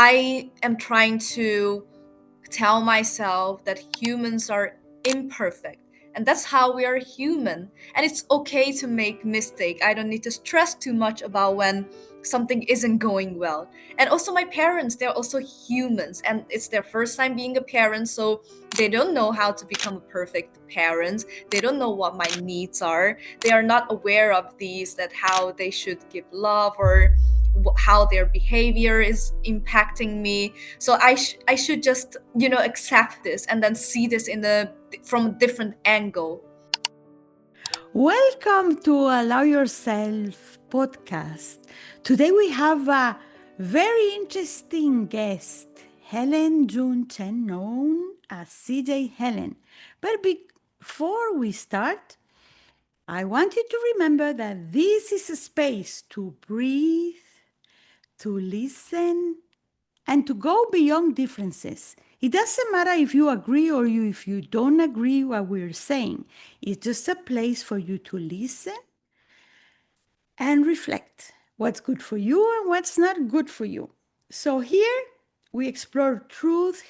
I am trying to tell myself that humans are imperfect, and that's how we are human, and it's okay to make mistake. I don't need to stress too much about when something isn't going well. And also my parents, they're also humans, and it's their first time being a parent, so they don't know how to become a perfect parent. They don't know what my needs are. They are not aware of these, that how they should give love, or how their behavior is impacting me. So I should just accept this and then see this from a different angle. Welcome to Allow Yourself podcast. Today we have a very interesting guest, Helen Jun Chen, known as CJ Helen. But before we start, I want you to remember that this is a space to breathe, to listen, and to go beyond differences. It doesn't matter if you agree or if you don't agree what we're saying. It's just a place for you to listen and reflect what's good for you and what's not good for you. So here we explore truth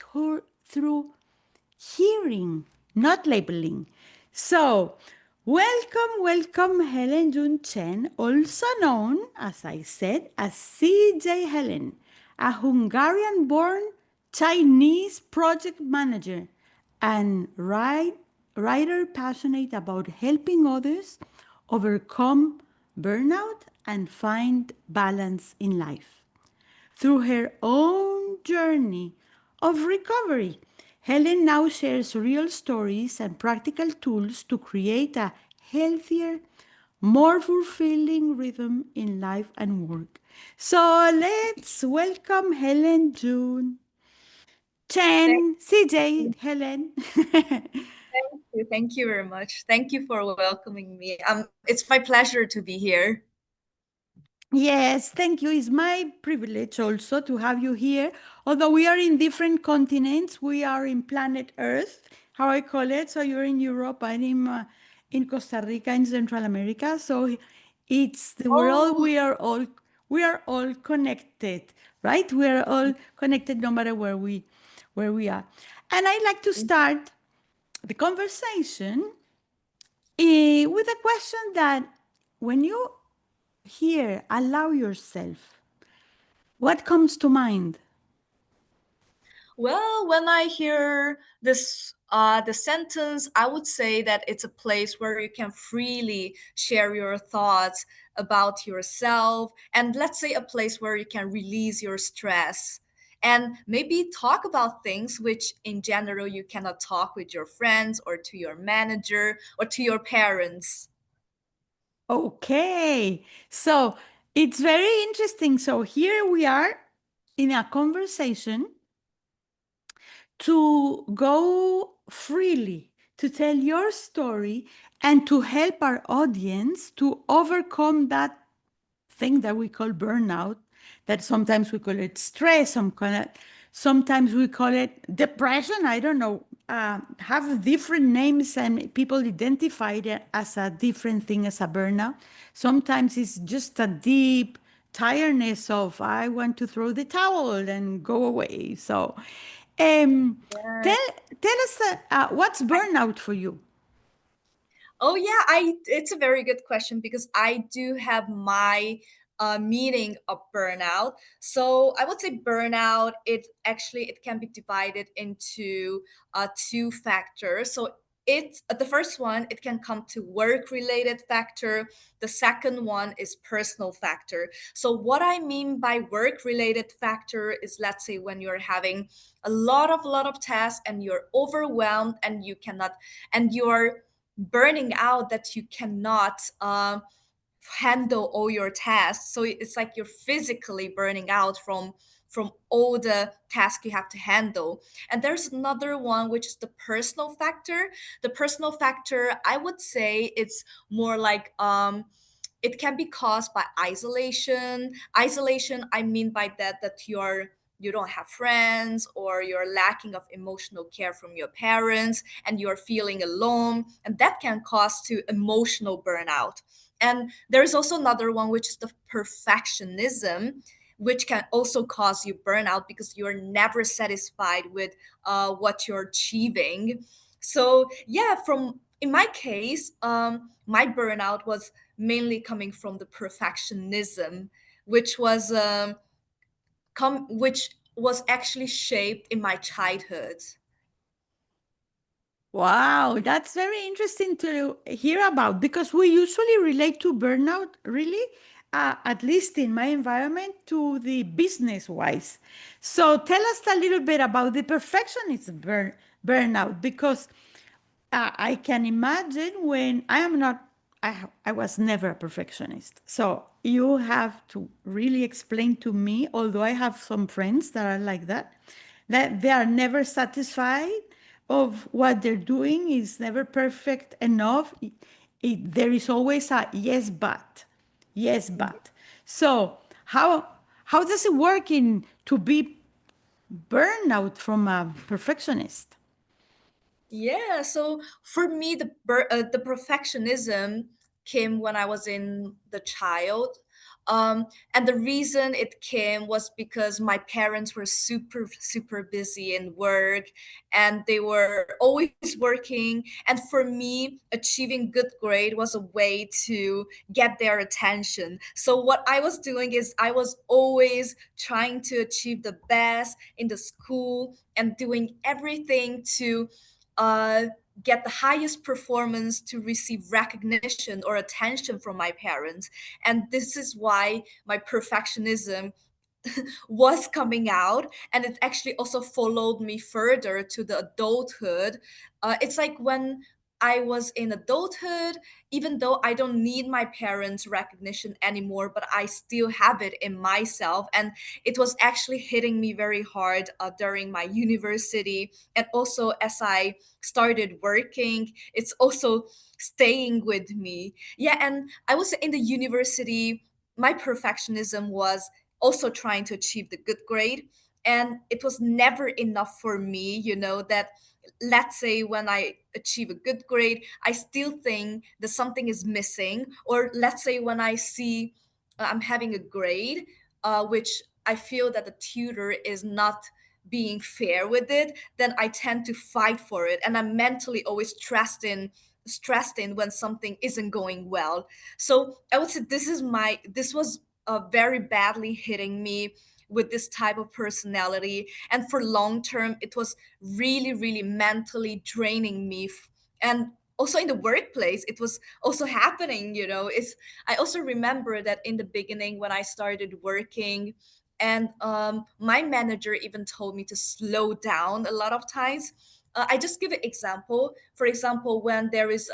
through hearing, not labeling. So, welcome, Helen Jun Chen, also known, as I said, as CJ Helen, a Hungarian born Chinese project manager and writer passionate about helping others overcome burnout and find balance in life. Through her own journey of recovery, Helen now shares real stories and practical tools to create a healthier, more fulfilling rhythm in life and work. So let's welcome Helen June Thank Chen, CJ you. Helen. Thank you very much. Thank you for welcoming me. It's my pleasure to be here. Yes, thank you. It's my privilege also to have you here. Although we are in different continents, we are in planet Earth, how I call it. So you're in Europe, I'm in Costa Rica, in Central America. So it's the world. Oh, We are all connected, right? We are all connected, no matter where we are. And I like to start the conversation with a question that when you hear allow yourself, what comes to mind? well, when I hear the sentence, I would say that it's a place where you can freely share your thoughts about yourself, and let's say a place where you can release your stress and maybe talk about things which in general you cannot talk with your friends or to your manager or to your parents. Okay, so it's very interesting. So here we are in a conversation to go freely, to tell your story, and to help our audience to overcome that thing that we call burnout, that sometimes we call it stress, sometimes we call it depression. I don't know. Have different names, and people identify it as a different thing, as a burnout. Sometimes it's just a deep tiredness of I want to throw the towel and go away. So, um, Yeah. tell tell us what's burnout for you. Oh yeah, I it's a very good question because I do have my meaning of burnout. So I would say burnout, it can be divided into two factors. So it the first one, it can come to work related factor. The second one is personal factor. So what I mean by work related factor is, let's say when you're having a lot of tasks and you're overwhelmed and you cannot, and you're burning out, that you cannot handle all your tasks. So it's like you're physically burning out from all the tasks you have to handle. And there's another one, which is the personal factor. The personal factor, I would say it's more like it can be caused by isolation. I mean by that you don't have friends, or you're lacking of emotional care from your parents, and you're feeling alone, and that can cause to emotional burnout. And there's also another one, which is the perfectionism, which can also cause you burnout because you're never satisfied with what you're achieving. So yeah, from in my case, my burnout was mainly coming from the perfectionism, which was which was actually shaped in my childhood. Wow, that's very interesting to hear about because we usually relate to burnout, really, at least in my environment, to the business wise. So tell us a little bit about the perfectionist burnout because I can imagine when I am not, I was never a perfectionist. So you have to really explain to me, although I have some friends that are like that they are never satisfied of what they're doing is never perfect enough. There is always a yes, but. Yes, but. So how does it work in to be burnout from a perfectionist? Yeah, so for me, the perfectionism came when I was in the child, and the reason it came was because my parents were super busy in work, and they were always working. And for me, achieving good grade was a way to get their attention. So what I was doing is I was always trying to achieve the best in the school and doing everything to uh, get the highest performance to receive recognition or attention from my parents. And this is why my perfectionism was coming out, and it actually also followed me further to the adulthood. It's like when I was in adulthood, even though I don't need my parents recognition anymore, but I still have it in myself. And it was actually hitting me very hard during my university, and also as I started working, it's also staying with me. Yeah, and I was in the university, my perfectionism was also trying to achieve the good grade, and it was never enough for me, that let's say when I achieve a good grade, I still think that something is missing. Or let's say when I see I'm having a grade which I feel that the tutor is not being fair with it, then I tend to fight for it, and I'm mentally always stressed in when something isn't going well. So I would say this was very badly hitting me with this type of personality, and for long term it was really really mentally draining me. And also in the workplace it was also happening. It's I also remember that in the beginning when I started working, and my manager even told me to slow down a lot of times. I just give an example. For example, when there is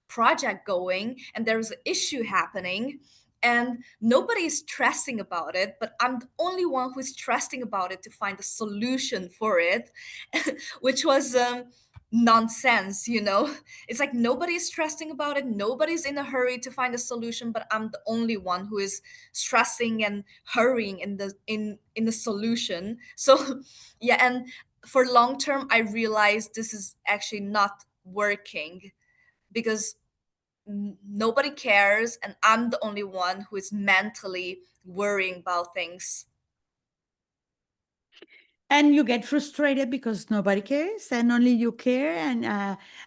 project going and there's an issue happening, and nobody is stressing about it, but I'm the only one who's stressing about it to find a solution for it, which was nonsense. It's like nobody is stressing about it, nobody's in a hurry to find a solution, but I'm the only one who is stressing and hurrying in the solution. So yeah, and for long term I realized this is actually not working, because nobody cares and I'm the only one who is mentally worrying about things. And you get frustrated because nobody cares and only you care,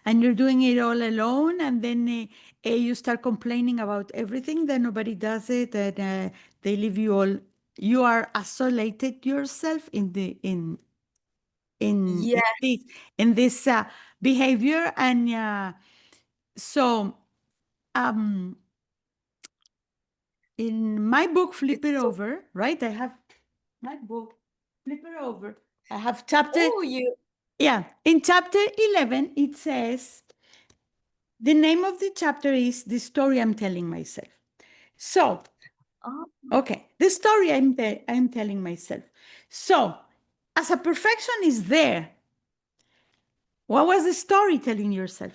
and you're doing it all alone, and then you start complaining about everything that nobody does it, and they leave you all. You are isolated yourself Yeah, in this behavior, and so um in my book, Flip it's It so. Over, right? I have my book, Flip It Over. I have chapter. Oh, you. Yeah, in chapter 11, it says the name of the chapter is The Story I'm Telling Myself. So, Oh, okay, the story I'm telling myself. So, as a perfectionist there, what was the story telling yourself?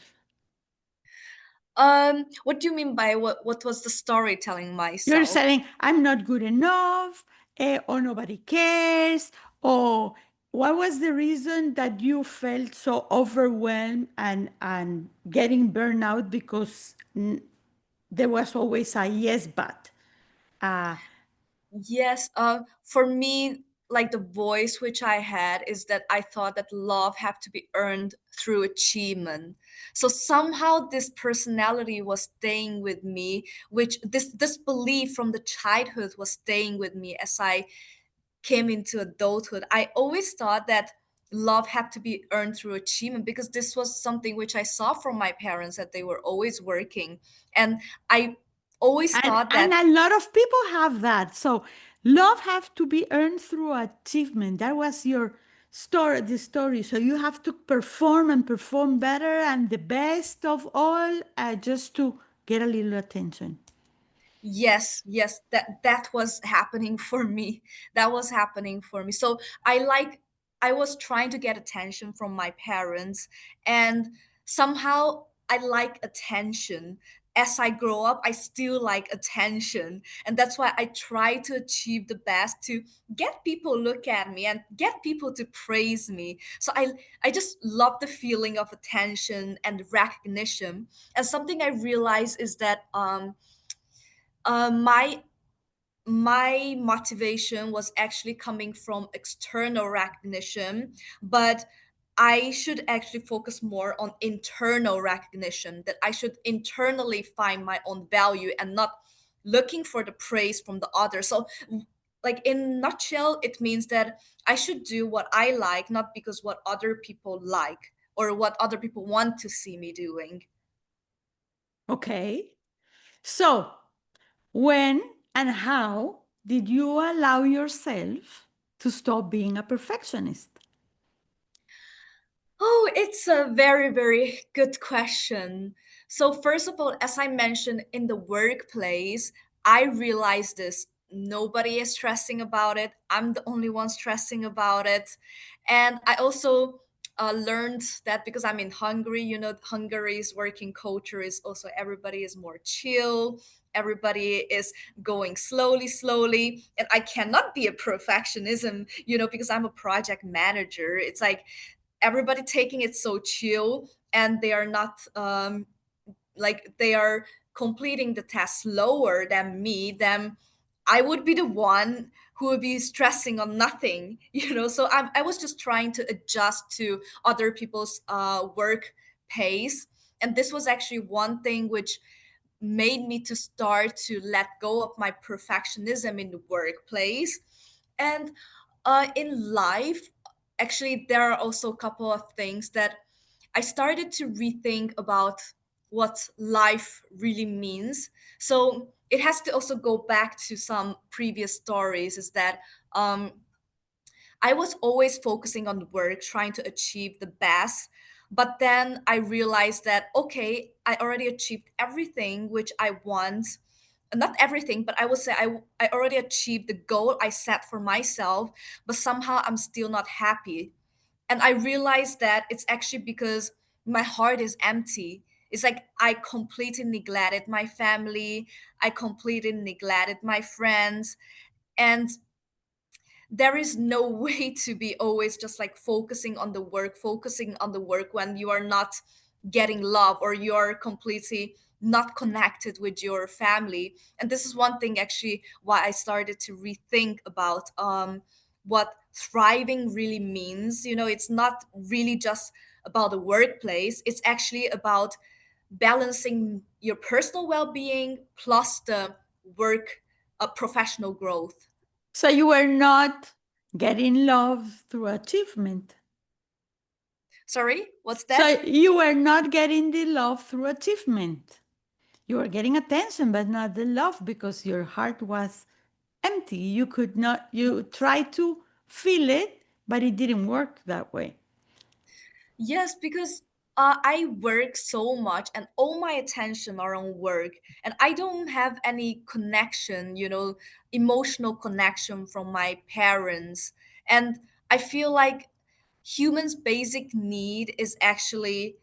what do you mean by what was the storytelling You're myself? saying, I'm not good enough, or nobody cares, or what was the reason that you felt so overwhelmed and getting burnout because there was always a yes, but. Yes, for me, like the voice which I had is that I thought that love have to be earned through achievement. So somehow this personality was staying with me, which this belief from the childhood was staying with me as I came into adulthood. I always thought that love had to be earned through achievement because this was something which I saw from my parents that they were always working. And I always thought And that a lot of people have that. So love have to be earned through achievement. That was your story, the story. So you have to perform and perform better and the best of all, just to get a little attention. yes, yes, that was happening for me. That was happening for me. So I was trying to get attention from my parents, and somehow I like attention. As I grow up, I still like attention, and that's why I try to achieve the best to get people look at me and get people to praise me. So I just love the feeling of attention and recognition. And something I realize is that my motivation was actually coming from external recognition, but I should actually focus more on internal recognition, that I should internally find my own value and not looking for the praise from the other. So like in nutshell, it means that I should do what I like, not because what other people like or what other people want to see me doing. Okay. So when and how did you allow yourself to stop being a perfectionist? Oh, it's a very, very good question. So, first of all, as I mentioned in the workplace, I realized this. Nobody is stressing about it. I'm the only one stressing about it. And I also learned that because I'm in Hungary, you know, Hungary's working culture is also everybody is more chill. Everybody is going slowly, slowly. And I cannot be a perfectionism, you know, because I'm a project manager. It's like everybody taking it so chill and they are not like they are completing the task slower than me, then I would be the one who would be stressing on nothing, you know. So I was just trying to adjust to other people's work pace, and this was actually one thing which made me to start to let go of my perfectionism in the workplace. And in life, actually there are also a couple of things that I started to rethink about what life really means. So it has to also go back to some previous stories, is that I was always focusing on work, trying to achieve the best. But then I realized that, okay, I already achieved everything which I want. Not everything, but I would say I already achieved the goal I set for myself, but somehow I'm still not happy. And I realized that it's actually because my heart is empty. It's like I completely neglected my family, I completely neglected my friends, and there is no way to be always just like focusing on the work when you are not getting love or you're completely not connected with your family. And this is one thing actually why I started to rethink about what thriving really means. You know, it's not really just about the workplace, it's actually about balancing your personal well-being plus the work professional growth. So you were not getting love through achievement. Sorry, what's So that? you were not getting the love through achievement. You were getting attention, but not the love because your heart was empty. You could not, you tried to feel it, but it didn't work that way. Yes, because I work so much and all my attention are on work, and I don't have any connection, you know, emotional connection from my parents. And I feel like humans' basic need is actually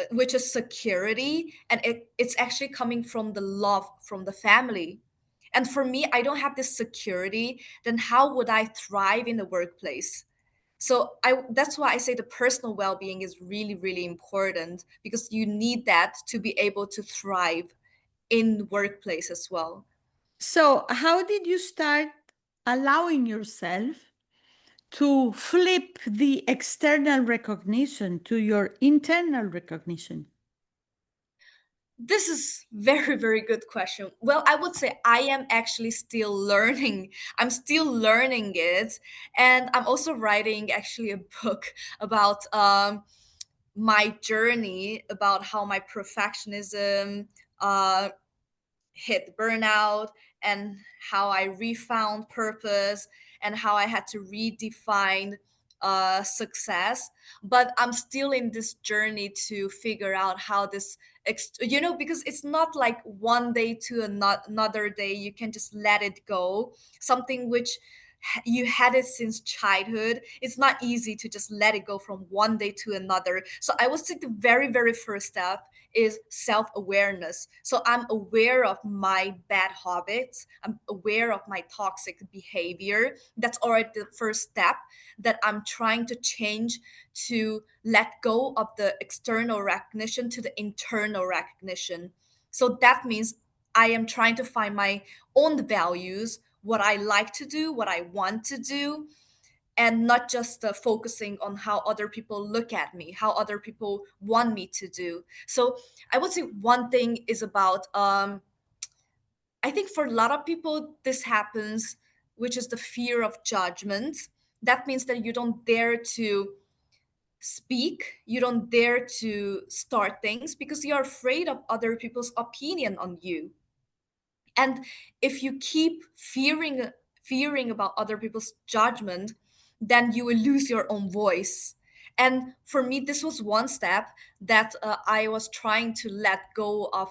which is security, and it's actually coming from the love from the family. And for me, I don't have this security, then how would I thrive in the workplace? So I that's why I say the personal well-being is really, really important, because you need that to be able to thrive in workplace as well. So, how did you start allowing yourself to flip the external recognition to your internal recognition? This is very, very good question. Well, I would say I am actually still learning. I'm still learning it. And I'm also writing actually a book about my journey, about how my perfectionism uh, hit burnout, and how I refound purpose, and how I had to redefine success. But I'm still in this journey to figure out how this, because it's not like one day to another day you can just let it go. Something which you had it since childhood, it's not easy to just let it go from one day to another. So I would say the very, very first step is self awareness. So I'm aware of my bad habits, I'm aware of my toxic behavior. That's already the first step that I'm trying to change, to let go of the external recognition to the internal recognition. So that means I am trying to find my own values, what I like to do, what I want to do, and not just focusing on how other people look at me, how other people want me to do. So I would say one thing is about, I think for a lot of people, this happens, which is the fear of judgment. That means that you don't dare to speak, you don't dare to start things because you're afraid of other people's opinion on you. And if you keep fearing about other people's judgment, then you will lose your own voice. And for me, this was one step that I was trying to let go of,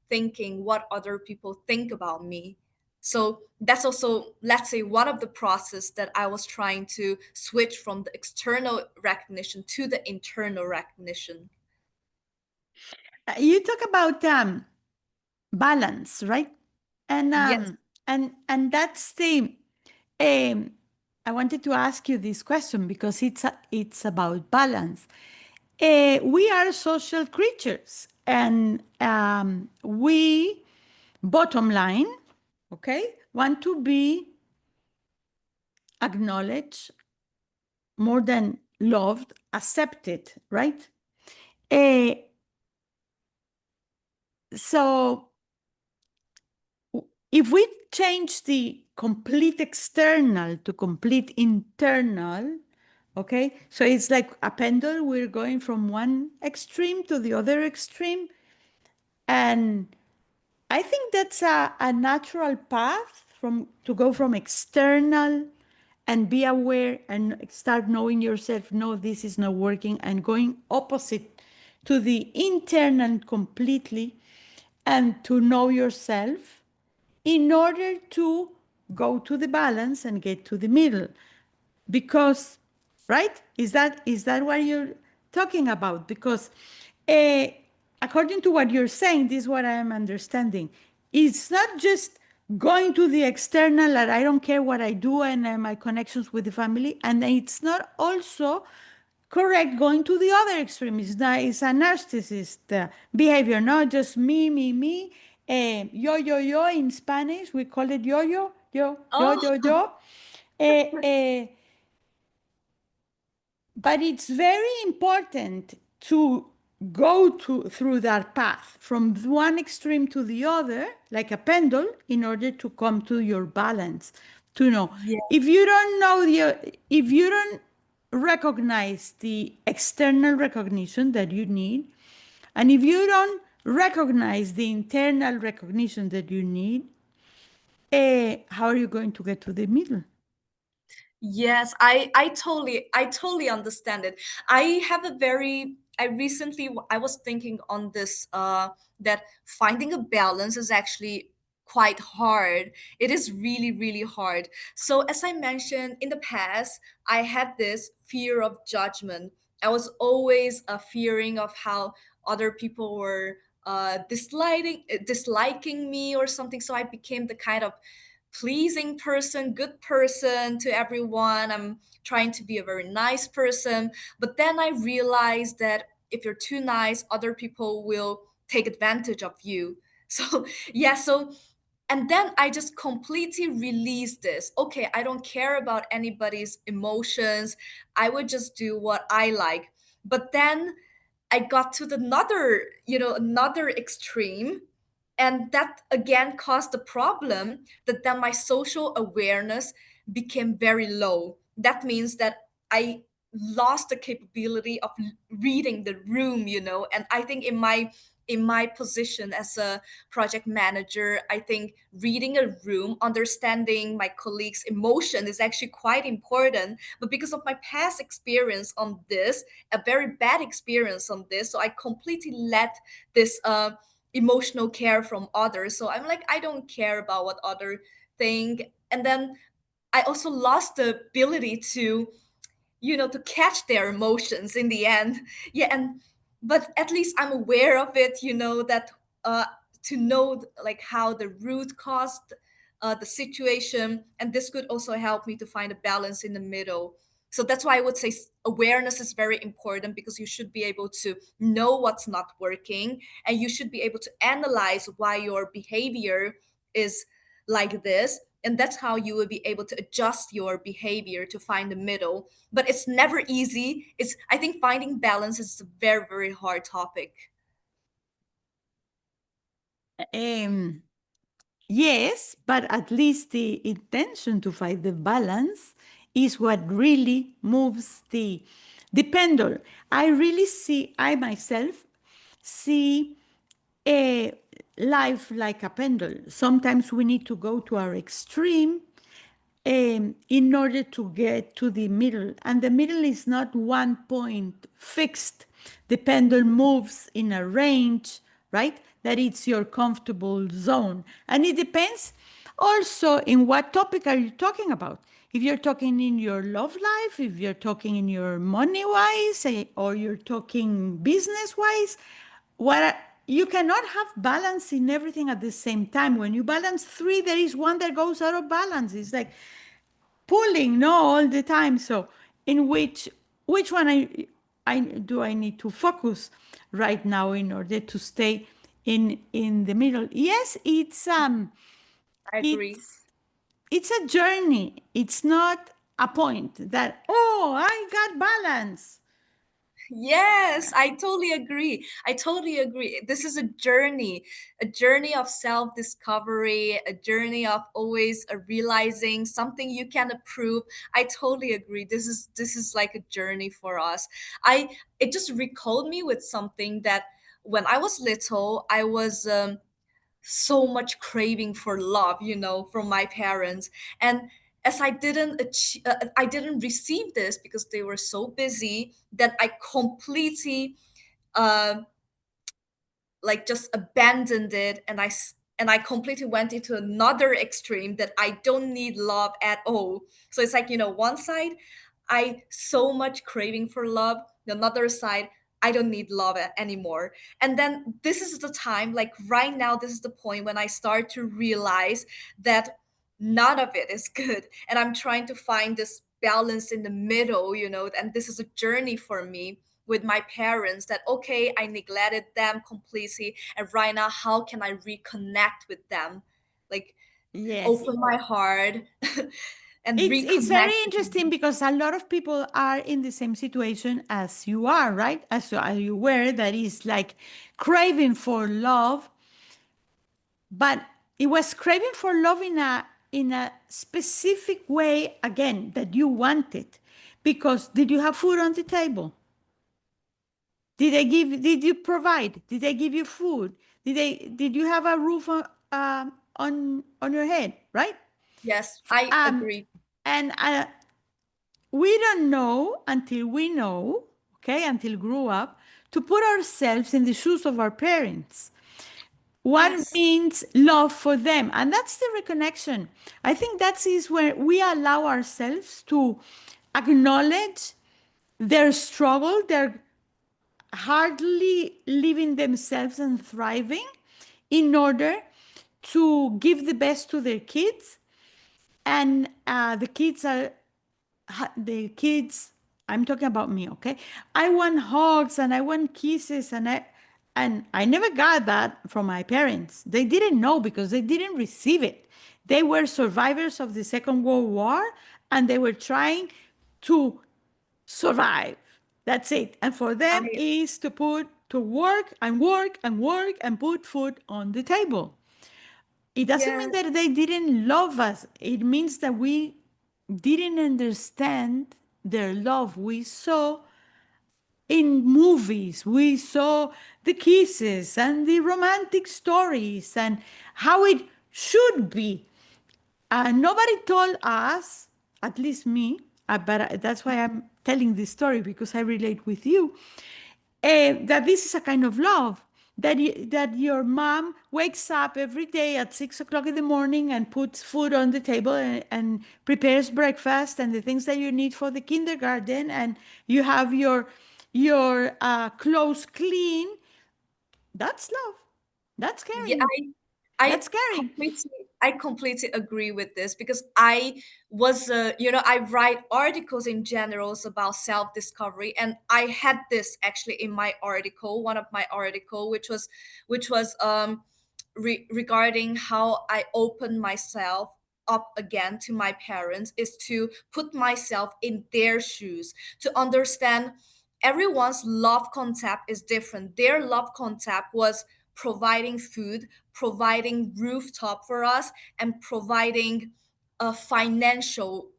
thinking what other people think about me. So that's also, let's say, one of the process that I was trying to switch from the external recognition to the internal recognition. You talk about balance, right? And Yes. that's the um, I wanted to ask you this question because it's about balance. We are social creatures, and we, bottom line, okay, want to be acknowledged more than loved, accepted, right? Uh, so if we change the complete external to complete internal, okay, so it's like a pendulum, we're going from one extreme to the other extreme. And I think that's a natural path from to go from external and be aware and start knowing yourself, no, this is not working, and going opposite to the internal completely, and to know yourself in order to go to the balance and get to the middle. Because, right, is that what you're talking about? Because uh, according to what you're saying, this is what I am understanding. It's not just going to the external, and I don't care what I do, and my connections with the family, and it's not also correct going to the other extreme. It's a narcissist behavior, not just me, me, me. Yo, yo, yo. In Spanish, we call it yo, yo, yo, yo, Oh, yo, yo. Uh, but it's very important to go through that path from one extreme to the other, like a pendulum, in order to come to your balance. To know, yeah. if you don't know if you don't recognize the external recognition that you need, and if you don't recognize the internal recognition that you need, how are you going to get to the middle? Yes, I totally understand it. I recently I was thinking on this, that finding a balance is actually quite hard. It is really, really hard. So as I mentioned in the past, I had this fear of judgment. I was always fearing of how other people were disliking me or something. So I became the kind of pleasing person, good person to everyone. I'm trying to be a very nice person. But then I realized that if you're too nice, other people will take advantage of you. So, yeah, so And then I just completely release this. Okay, I don't care about anybody's emotions. I would just do what I like. But then I got to the another, another extreme. And that again caused the problem that then my social awareness became very low. That means that I lost the capability of reading the room, and I think in my position as a project manager, I think reading a room, understanding my colleagues' emotion is actually quite important. But because of my past experience on this, a very bad experience on this, so I completely let this emotional care from others. So I'm like, I don't care about what other think. And then I also lost the ability to catch their emotions in the end. Yeah, and but at least I'm aware of it, that uh to know like how the root caused the situation, and this could also help me to find a balance in the middle. So that's why I would say awareness is very important, because you should be able to know what's not working, and you should be able to analyze why your behavior is like this, and that's how you will be able to adjust your behavior to find the middle. But it's never easy. It's I think finding balance is a very, very hard topic. Um, yes, but at least the intention to find the balance is what really moves the pendulum. I really see, I myself see a life like a pendulum. Sometimes we need to go to our extreme in order to get to the middle. And the middle is not one point fixed. The pendulum moves in a range, right? That it's your comfortable zone. And it depends also in what topic are you talking about. If you're talking in your love life, if you're talking in your money wise, or you're talking business wise, you cannot have balance in everything at the same time. When you balance three, there is one that goes out of balance. It's like pulling, no, all the time. So, in which one I need to focus right now in order to stay in the middle? Yes, I agree. it's it's a journey. It's not a point that, oh, I got balance. Yes, I totally agree. I totally agree. This is a journey of self discovery, a journey of always realizing something you can approve. I totally agree. This is like a journey for us. It just recalled me with something that when I was little, I was so much craving for love, from my parents. And as I didn't receive this because they were so busy, that I completely uh, like just abandoned it, and I completely went into another extreme that I don't need love at all. So it's like, one side I so much craving for love, the other side I don't need love anymore. And then this is the time, like right now, this is the point when I start to realize that none of it is good, and I'm trying to find this balance in the middle, and this is a journey for me with my parents, that okay, I neglected them completely, and right now how can I reconnect with them, like Yes. open my heart and It's very reconnect with interesting them. because a lot of people are in the same situation as you are, right? As you were, that is like craving for love, but it was craving for love in a specific way again that you wanted. Because did you have food on the table? Did you provide? Did they give you food? Did you have a roof on your head, right? Yes, I Um, agree. and we don't know until we know, okay, until grew up, to put ourselves in the shoes of our parents. What Yes, means love for them? And that's the reconnection. I think that is where we allow ourselves to acknowledge their struggle, their hardly living themselves and thriving in order to give the best to their kids. And the kids, I'm talking about me, okay? I want hugs and I want kisses, and And I never got that from my parents. They didn't know because they didn't receive it. They were survivors of the Second World War and they were trying to survive. That's it. And for them I is to put to work and work and work and put food on the table. It doesn't yeah mean that they didn't love us. It means that we didn't understand their love. We saw in movies, we saw the kisses and the romantic stories and how it should be. Nobody told us, at least me, but that's why I'm telling this story because I relate with you, that this is a kind of love. That your mom wakes up every day at 6 o'clock in the morning and puts food on the table and prepares breakfast and the things that you need for the kindergarten, and you have your clothes clean. That's love. That's yeah caring. I That's caring. completely I completely agree with this because I was I write articles in generals about self-discovery, and I had this actually in my article, one of my article, which was regarding how I open myself up again to my parents, is to put myself in their shoes, to understand everyone's love concept is different. Their love concept was providing food, providing rooftop for us, and providing a financial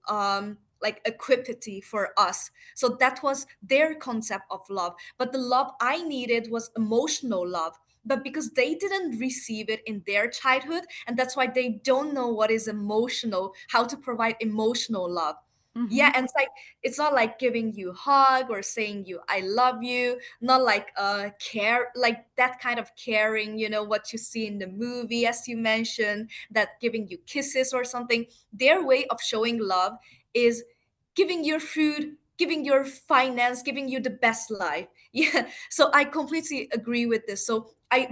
like equity for us. So that was their concept of love. But the love I needed was emotional love. But because they didn't receive it in their childhood, and that's why they don't know what is emotional, how to provide emotional love. Yeah, Hmm. and it's not like giving you a hug or saying you I love you, not like care, like that kind of caring, what you see in the movie, as you mentioned, that giving you kisses or something. Their way of showing love is giving your food, giving your finance, giving you the best life. Yeah, so I completely agree with this. So I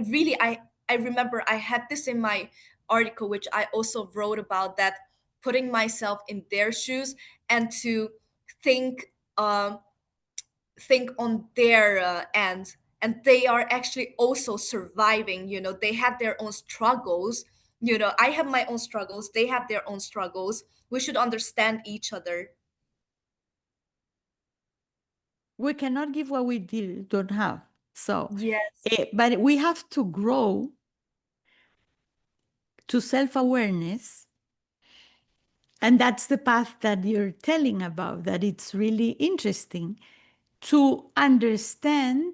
remember I had this in my article, which I also wrote about, that putting myself in their shoes and to think um, think on their end, and they are actually also surviving. They had their own struggles. I have my own struggles, they have their own struggles. We should understand each other. We cannot give what we don't have. So, Yes. but we have to grow to self awareness. And that's the path that you're telling about, that it's really interesting to understand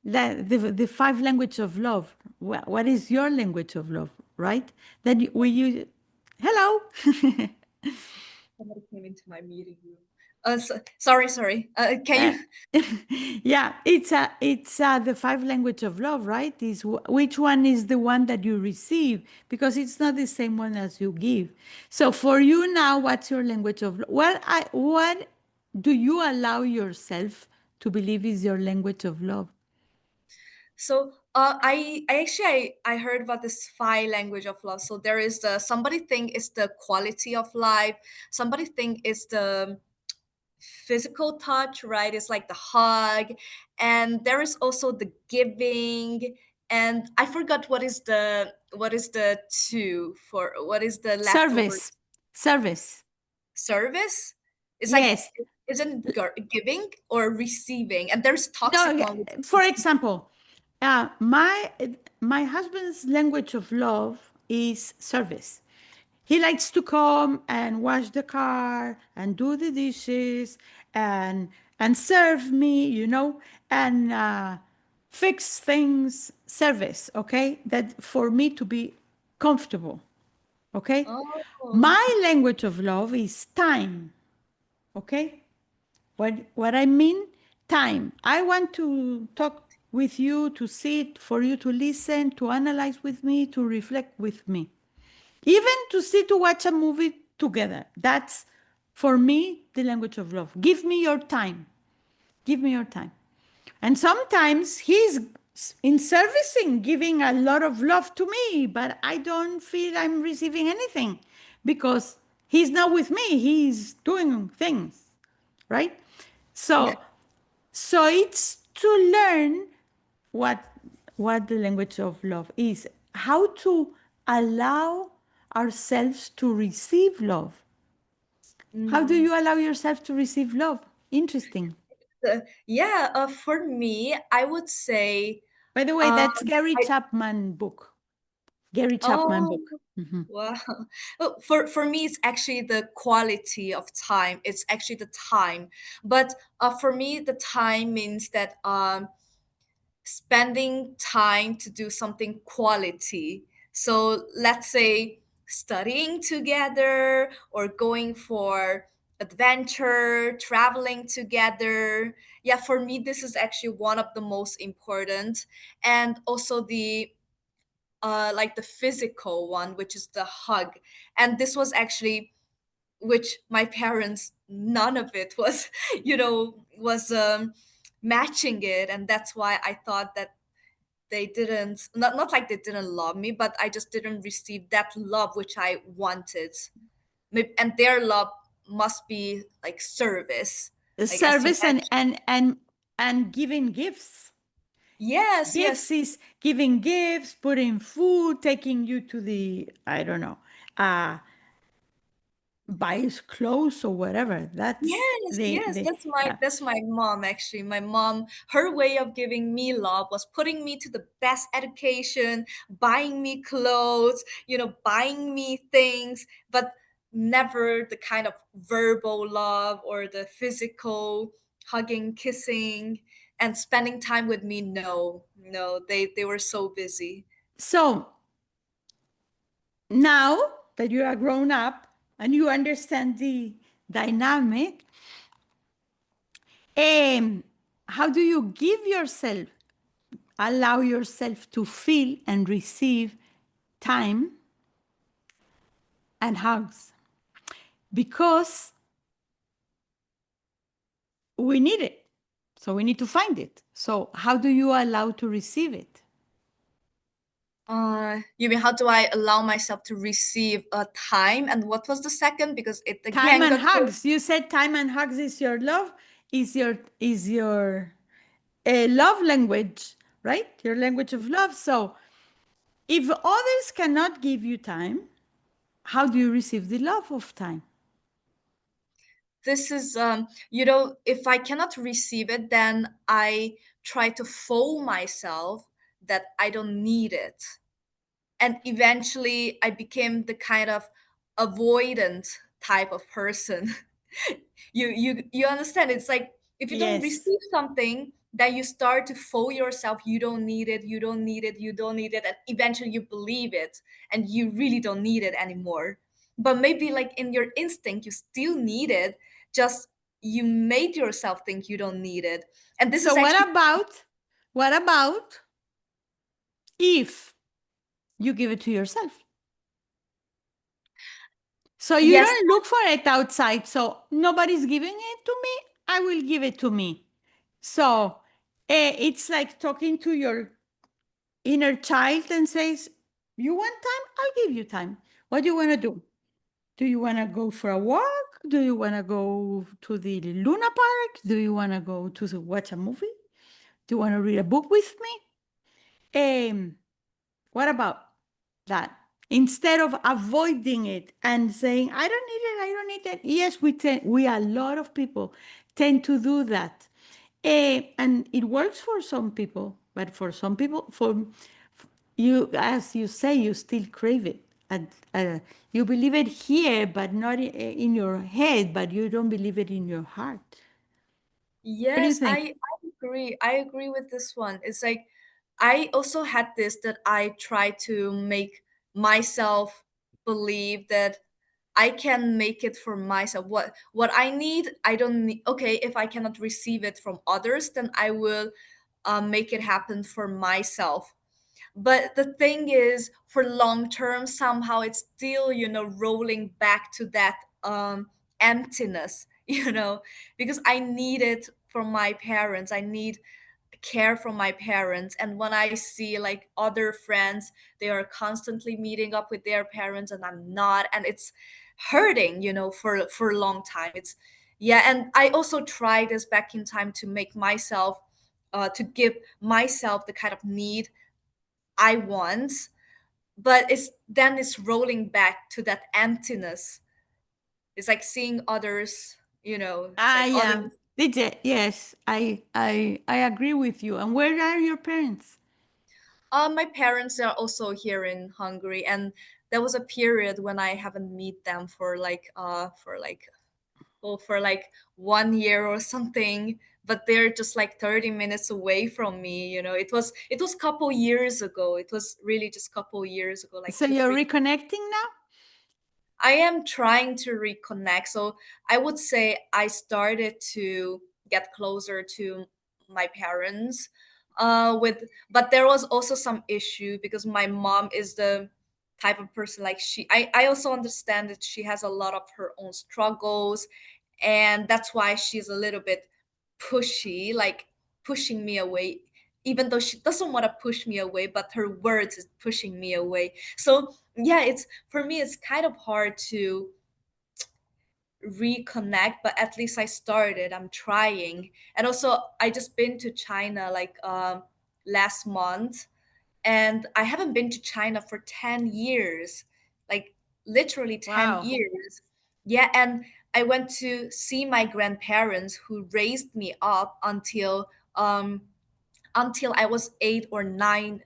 the five language of love. What is your language of love, right? That we use. Hello. Somebody came into my meeting room. Sorry. Can Uh, you? yeah, it's the five language of love, right? Is which one is the one that you receive, because it's not the same one as you give. So for you now, what's your language of love? What do you allow yourself to believe is your language of love? So I actually I heard about this five language of love. So there is the somebody think is the quality of life. Somebody think is the physical touch, right? It's like the hug, and there is also the giving. And I forgot what is the two for what is the leftover Service, service. service. It's like Yes. isn't giving or receiving, and there's toxic No. one, which For is example, my husband's language of love is service. He likes to come and wash the car and do the dishes and serve me, and fix things. Service, okay? That for me to be comfortable, okay? oh My language of love is time, okay? What I mean, time. I want to talk with you, to sit, for you to listen, to analyze with me, to reflect with me. Even to sit to watch a movie together. That's for me the language of love. Give me your time. Give me your time. And sometimes he's in servicing, giving a lot of love to me, but I don't feel I'm receiving anything because he's not with me. He's doing things, right? yeah. So, so it's to learn what what the language of love is. How to allow ourselves to receive love. How do Mm. you allow yourself to receive love? Interesting. Yeah, for me, I would say, By the way, um, that's Gary I, Chapman book. Gary Chapman oh, book. Hmm. wow. Well, for me, it's actually the quality of time. It's actually the time. But for me, the time means that spending time to do something quality. So let's say studying together or going for adventure, traveling together. Yeah, for me, this is actually one of the most important. And also the like the physical one, which is the hug. And this was actually which my parents, none of it was, was matching it. And that's why I thought that they didn't, not like they didn't love me, but I just didn't receive that love which I wanted. And their love must be like service, like as you Service mentioned. and giving gifts. Yes, Gifts yes. is giving gifts, putting food, taking you to the, I don't know, uh buy clothes or whatever. That's Yes, yes, the that's my mom actually. My mom, her way of giving me love was putting me to the best education, buying me clothes, buying me things, but never the kind of verbal love or the physical hugging, kissing, and spending time with me. No, no, they were so busy. so now that you are grown up and you understand the dynamic, um, how do you give yourself, allow yourself to feel and receive time and hugs? Because we need it. So we need to find it. So how do you allow to receive it? You mean how do I allow myself to receive a time? And what was the second? Because it Time again and got hugs. You said time and hugs is your love, is your love language, right? Your language of love. So if others cannot give you time, how do you receive the love of time? this is if I cannot receive it, then I try to fool myself that I don't need it. And eventually I became the kind of avoidant type of person. You understand, it's like if you don't Yes. receive something, that you start to fool yourself, you don't need it, you don't need it, you don't need it, and eventually you believe it and you really don't need it anymore. But maybe like in your instinct you still need it, just you made yourself think you don't need it. And this So is actually, what about if you give it to yourself? So you yes, don't look for it outside. So nobody's giving it to me. I will give it to me. So it's like talking to your inner child and says, "You want time? I'll give you time. What do you want to do? Do you want to go for a walk? Do you want to go to the Luna Park? Do you want to go to watch a movie? Do you want to read a book with me? What about that? Instead of avoiding it and saying, I don't need it, I don't need it. Yes, we a lot of people tend to do that. And it works for some people, but for some people, for you, as you say, you still crave it. And you believe it here, but not in your head, but you don't believe it in your heart. What do you yes, I, think? I agree. I agree with this one. It's like I also had this that I try to make myself believe that I can make it for myself. What I need, I don't need. Okay, if I cannot receive it from others, then I will make it happen for myself. But the thing is, for long term, somehow it's still, rolling back to that emptiness, because I need it from my parents. I need care from my parents. And when I see like other friends, they are constantly meeting up with their parents and I'm not, and it's hurting, for a long time. It's, yeah. And I also tried this back in time to make myself to give myself the kind of need I want, but it's rolling back to that emptiness. It's like seeing others, it's Ah, like yeah. others. Yes, I agree with you. And where are your parents? My parents are also here in Hungary, and there was a period when I haven't meet them for like 1 year or something. But they're just like 30 minutes away from me. It was couple years ago. It was really just couple years ago, like So two, you're three. reconnecting now? I am trying to reconnect. So I would say I started to get closer to my parents but there was also some issue because my mom is the type of person like I also understand that she has a lot of her own struggles, and that's why she's a little bit pushy, like pushing me away, even though she doesn't want to push me away, but her words is pushing me away. So yeah, it's for me it's kind of hard to reconnect, but at least I started. I'm trying. And also I just been to China like last month, and I haven't been to China for 10 years. Like literally 10 Wow. years. Yeah, and I went to see my grandparents who raised me up until I was 8 or 9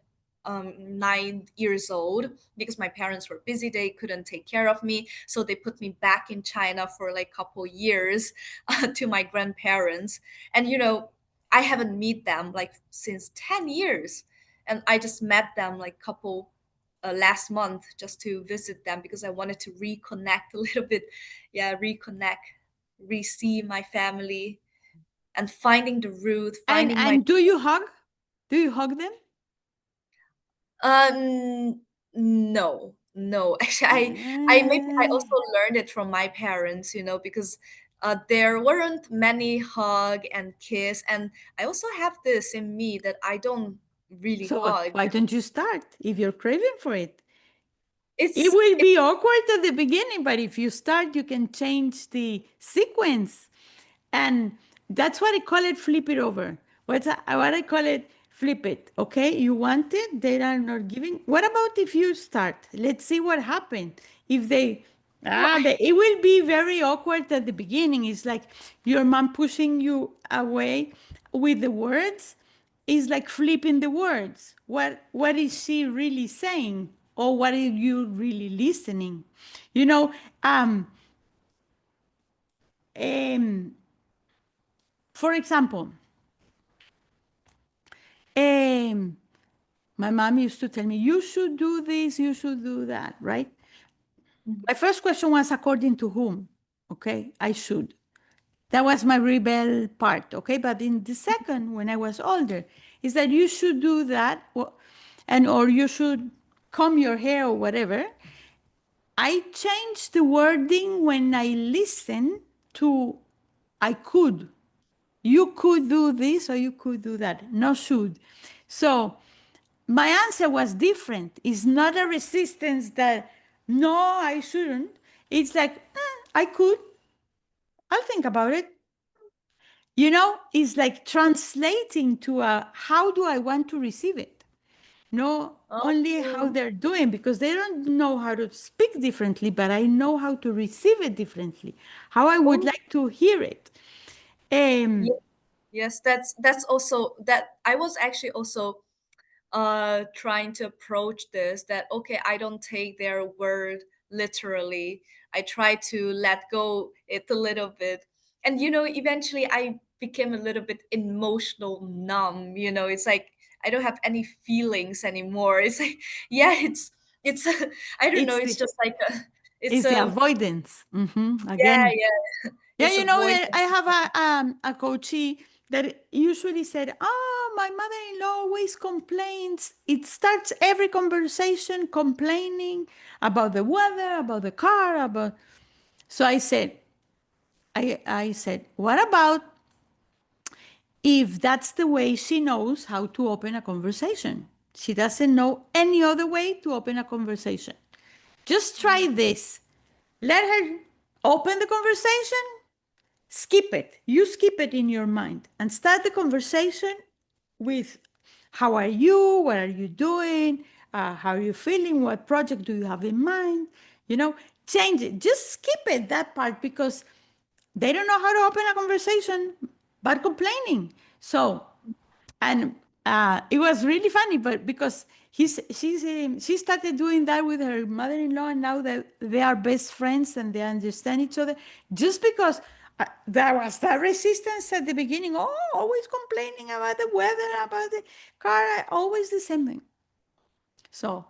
years old, because my parents were busy. They couldn't take care of me. So they put me back in China for like couple years to my grandparents. And I haven't met them like since 10 years. And I just met them like couple last month just to visit them because I wanted to reconnect a little bit. Yeah, reconnect, re-see my family, and finding the root, And finding my. and do you hug? Do you hug them? Um, no, no. Actually, I maybe I Ah. also learned it from my parents, because there weren't many hug and kiss, and I also have this in me that I don't really So hug. why don't you start if you're craving for it? It It's will be awkward at the beginning, but if you start, you can change the sequence. And that's what I call it flip it over. What I call it flip it. Okay, you want it, they are not giving. What about if you start? Let's see what happened. If it will be very awkward at the beginning. It's like your mom pushing you away with the words. Is like flipping the words. What is she really saying? Or what are you really listening? You know, um, um, for example, um, my mom used to tell me, you should do this, you should do that, right? My first question was, according to whom? Okay, I should. That was my rebel part, okay? But in the second, when I was older, is that you should do that, and or you should comb your hair or whatever. I changed the wording when I listen to I could. You could do this or you could do that. No should. So my answer was different. It's not a resistance that no, I shouldn't. It's like I could. I'll think about it. It's like translating to a how do I want to receive it? No, only how oh, they're doing because they don't know how to speak differently, but I know how to receive it differently, how I would oh, like to hear it. Um, yeah, yes, that's also that I was actually also trying to approach this, that okay, I don't take their word literally. I try to let go it a little bit. And eventually I became a little bit emotional numb. It's like I don't have any feelings anymore. It's like yeah, it's I don't know, it's it's the just like it's it's the a avoidance. yeah, Again, yeah. yeah, It's I avoidance. have a coachee that usually said, "Oh, my mother-in-law always complains. It starts every conversation complaining about the weather, about the car, about." So I said, what about if that's the way she knows how to open a conversation? She doesn't know any other way to open a conversation. Just try this. Let her open the conversation, skip it. You skip it in your mind and start the conversation with how are you, what are you doing, how are you feeling, what project do you have in mind, you know, change it. Just skip it, that part, because they don't know how to open a conversation but complaining. So, and it was really funny, but because she started doing that with her mother-in-law, and now they are best friends and they understand each other. Just because there was that resistance at the beginning, oh, always complaining about the weather, about the car, always the same thing. So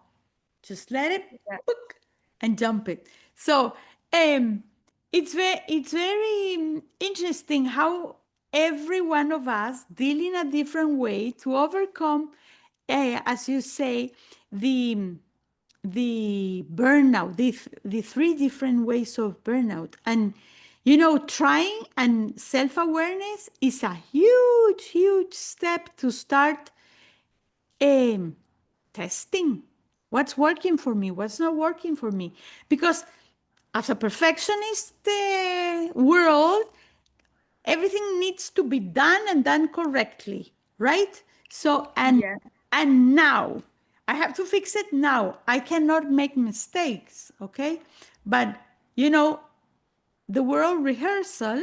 just let it Yeah. book and jump it. So um, it's very interesting how every one of us deal in a different way to overcome, as you say, the the burnout, the three different ways of burnout. And trying and self-awareness is a huge step to start um, testing what's working for me, what's not working for me. Because as a perfectionist world, everything needs to be done and done correctly, right? So, Yeah. and now I have to fix it now. I cannot make mistakes, okay? But you know, the world rehearsal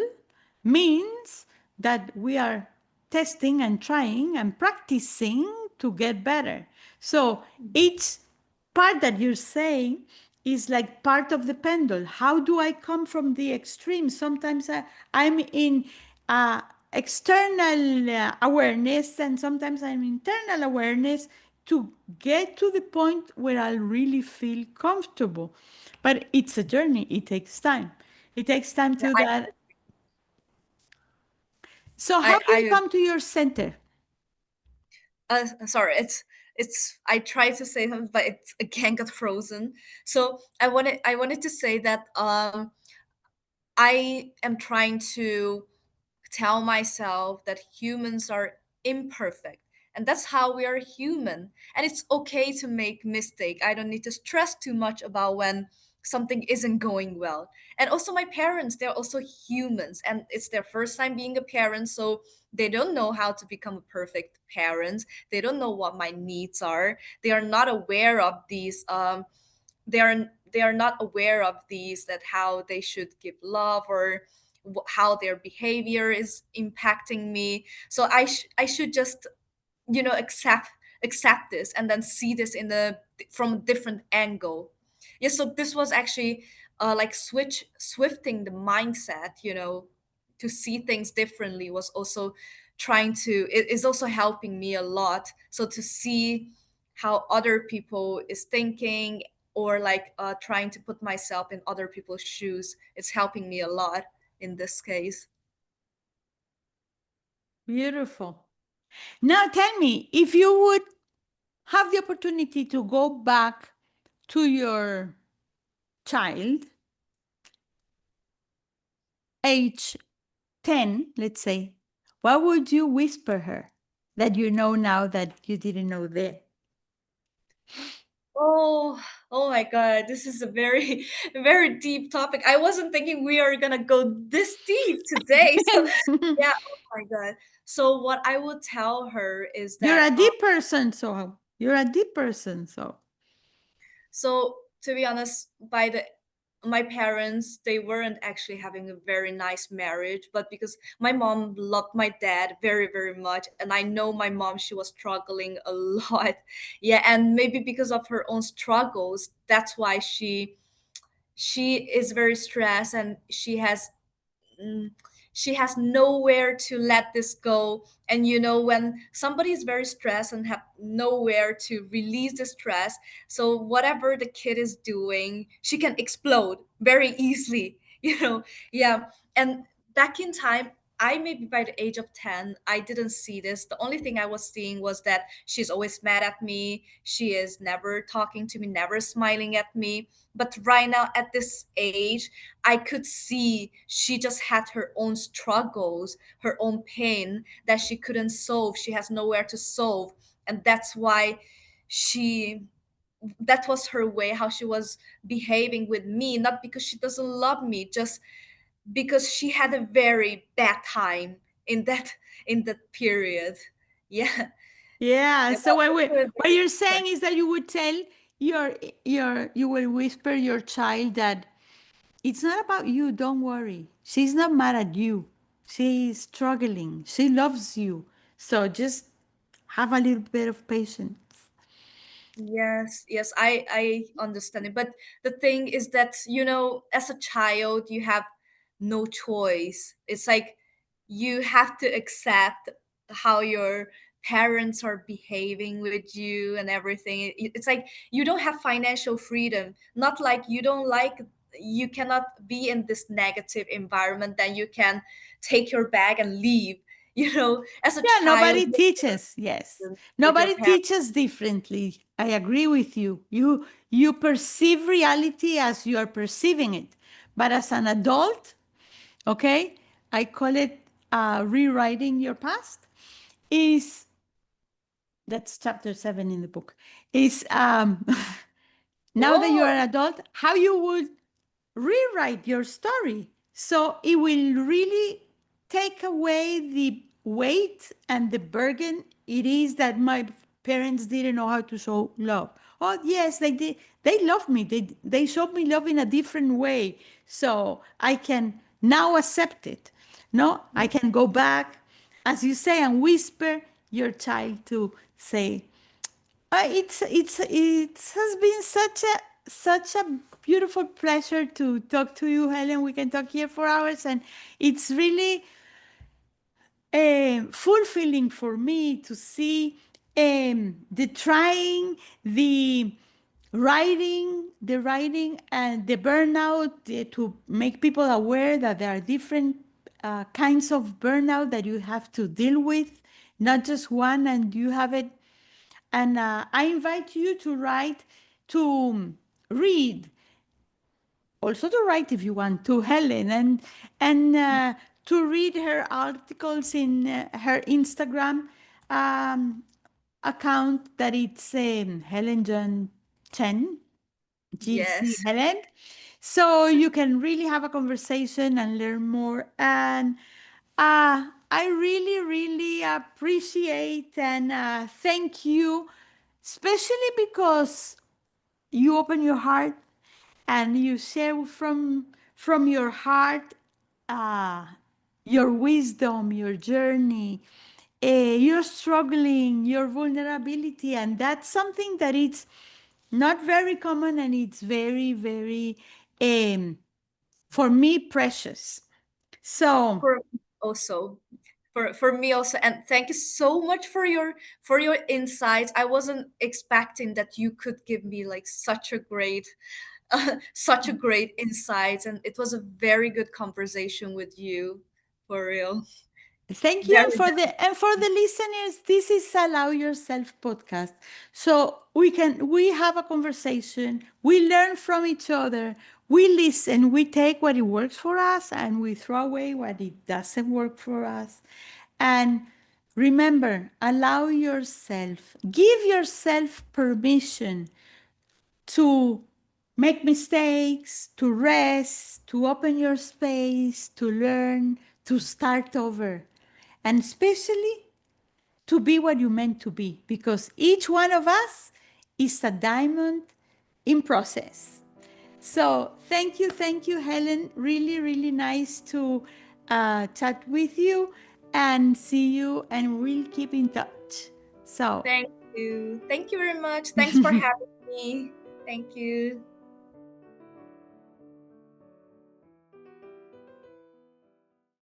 means that we are testing and trying and practicing to get better. So each part that you're saying is like part of the pendulum. How do I come from the extreme? Sometimes I'm in external awareness, and sometimes I'm internal awareness to get to the point where I'll really feel comfortable. But it's a journey, it takes time. It takes time Yeah, to that. So, how do you I come to your center? sorry, it's I tried to say something, but it's again got frozen. So I wanted to say that I am trying to tell myself that humans are imperfect, and that's how we are human, and it's okay to make mistake. I don't need to stress too much about when something isn't going well. And also my parents, they're also humans, and it's their first time being a parent, so they don't know how to become a perfect parent. They don't know what my needs are. They are not aware of these they are not aware of these, that how they should give love, or how their behavior is impacting me. So I should just accept this, and then see this from a different angle. Yeah, so this was actually like swifting the mindset, to see things differently, was also trying to it is also helping me a lot. So to see how other people is thinking, or like trying to put myself in other people's shoes, it's helping me a lot in this case. Beautiful. Now, tell me, if you would have the opportunity to go back to your child, age 10, let's say, what would you whisper her that you know now that you didn't know then? Oh, oh my God, this is a very, very deep topic. I wasn't thinking we are gonna go this deep today. So, yeah, oh my God. So, what I would tell her is You're that, a deep person, so you're a deep person, so so to be honest, my parents, they weren't actually having a very nice marriage, but because my mom loved my dad very, very much, and I know my mom, she was struggling a lot. Yeah, and maybe because of her own struggles, that's why she is very stressed, and mm, she has nowhere to let this go. And when somebody is very stressed and have nowhere to release the stress, so whatever the kid is doing, she can explode very easily. Yeah. And back in time, I maybe by the age of 10, I didn't see this. The only thing I was seeing was that she's always mad at me, she is never talking to me, never smiling at me. But right now at this age, I could see she just had her own struggles, her own pain that she couldn't solve. She has nowhere to solve. And that's why she that was her way how she was behaving with me, not because she doesn't love me, just because she had a very bad time in that period. Yeah. Yeah. Yeah, So that's a what very you're good saying question. is that you would tell you will whisper your child that it's not about you. Don't worry. She's not mad at you. She's struggling. She loves you. So just have a little bit of patience. Yes, yes, I understand it. But the thing is that, as a child, you have no choice. It's like you have to accept how your parents are behaving with you and everything. It's like you don't have financial freedom. Not like you cannot be in this negative environment, then you can take your bag and leave. As a Yeah, child, nobody teaches. Yes. with your Nobody parents. teaches differently. I agree with you. You perceive reality as you are perceiving it. But as an adult, okay, I call it rewriting your past. Is That's chapter 7 in the book. Is Now that you're Oh, an adult, how you would rewrite your story. So it will really take away the weight and the burden it is that my parents didn't know how to show love. Oh yes, they did. They love me. They showed me love in a different way. So I can now accept it. No, I can go back, as you say, and whisper your child to say, it has been such a beautiful pleasure to talk to you, Helen. We can talk here for hours, and it's really fulfilling for me to see the trying, the writing, and the burnout, to make people aware that there are different kinds of burnout that you have to deal with, not just one, and you have it. And I invite you to write, to read, also to write if you want to Helen, and to read her articles in her Instagram um, account, that it's Helen Jun Chen, GC yes. Helen. So you can really have a conversation and learn more. And I really, really appreciate and thank you, especially because you open your heart and you share from your heart uh, your wisdom, your journey, your struggling, your vulnerability, and that's something that it's not very common, and it's very, very, um, for me, precious. So For also for me also, and thank you so much for your insights. I wasn't expecting that you could give me like such a great insight, and it was a very good conversation with you, for real. thank you, Very, and for the listeners, this is Allow Yourself podcast. So we have a conversation, we learn from each other, we listen, we take what it works for us, and we throw away what it doesn't work for us. And remember, allow yourself, give yourself permission to make mistakes, to rest, to open your space, to learn, to start over, and especially to be what you meant to be, because each one of us is a diamond in process. So thank you, Helen. Really, really nice to chat with you and see you, and we'll keep in touch. So thank you very much. Thanks for having me. Thank you.